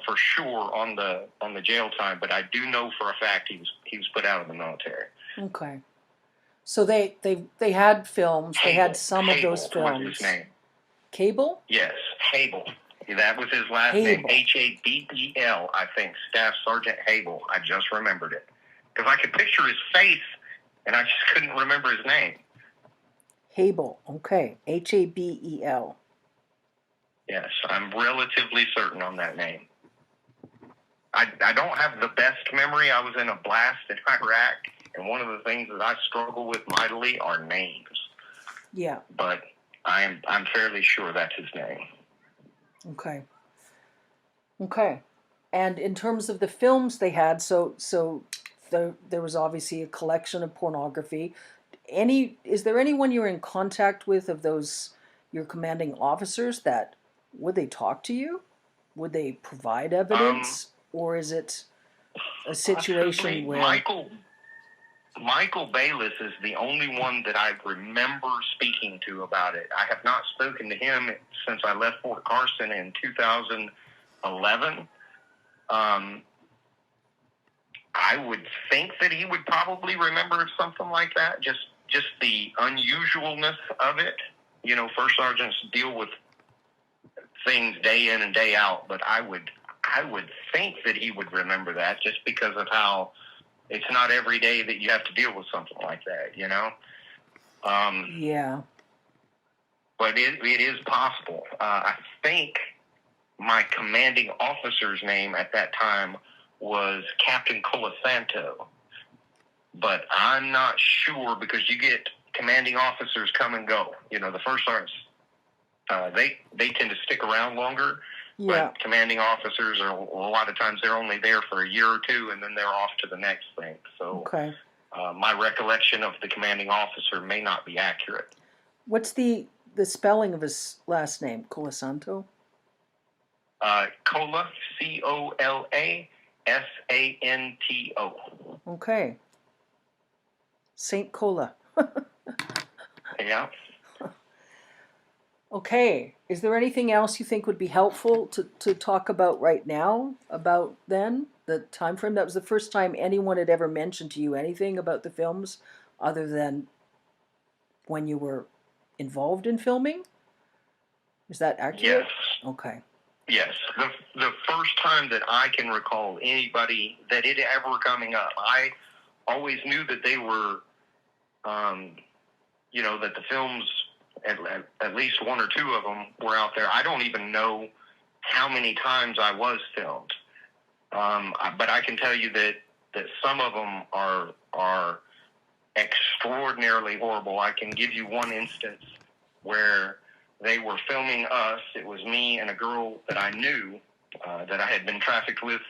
for sure on the jail time, but I do know for a fact he was put out of the military. Okay. So they had films. They had some of those films. Was his name. Cable? Yes, Habel. That was his last name. Habel, I think. Staff Sergeant Habel. I just remembered it. Because I could picture his face, and I just couldn't remember his name. Habel. Okay. Habel. Yes, I'm relatively certain on that name. I don't have the best memory. I was in a blast in Iraq, and one of the things that I struggle with mightily are names. Yeah. But I'm fairly sure that's his name. Okay. And in terms of the films they had, so there was obviously a collection of pornography. Is there anyone you're in contact with of those your commanding officers that would they talk to you? Would they provide evidence, or is it a situation where Michael Bayless is the only one that I remember speaking to about it. I have not spoken to him since I left Fort Carson in 2011. I would think that he would probably remember something like that, just the unusualness of it. First sergeants deal with things day in and day out, but I would think that he would remember that just because of how it's not every day that you have to deal with something like that, Yeah. But it is possible. I think my commanding officer's name at that time was Captain Colasanto, but I'm not sure because you get commanding officers come and go. The first sergeants, they tend to stick around longer. Yeah. But commanding officers are a lot of times they're only there for a year or two, and then they're off to the next thing. So, my recollection of the commanding officer may not be accurate. What's the spelling of his last name? Colasanto. Cola, Colasanto. Okay. Saint Cola. Yeah. Okay. Is there anything else you think would be helpful to talk about right now about then? The time frame? That was the first time anyone had ever mentioned to you anything about the films other than when you were involved in filming? Is that accurate? Yes. Okay. Yes. The first time that I can recall anybody that it ever coming up, I always knew that they were, that the films, at least one or two of them were out there. I don't even know how many times I was filmed. But I can tell you that some of them are extraordinarily horrible. I can give you one instance where they were filming us. It was me and a girl that I knew that I had been trafficked with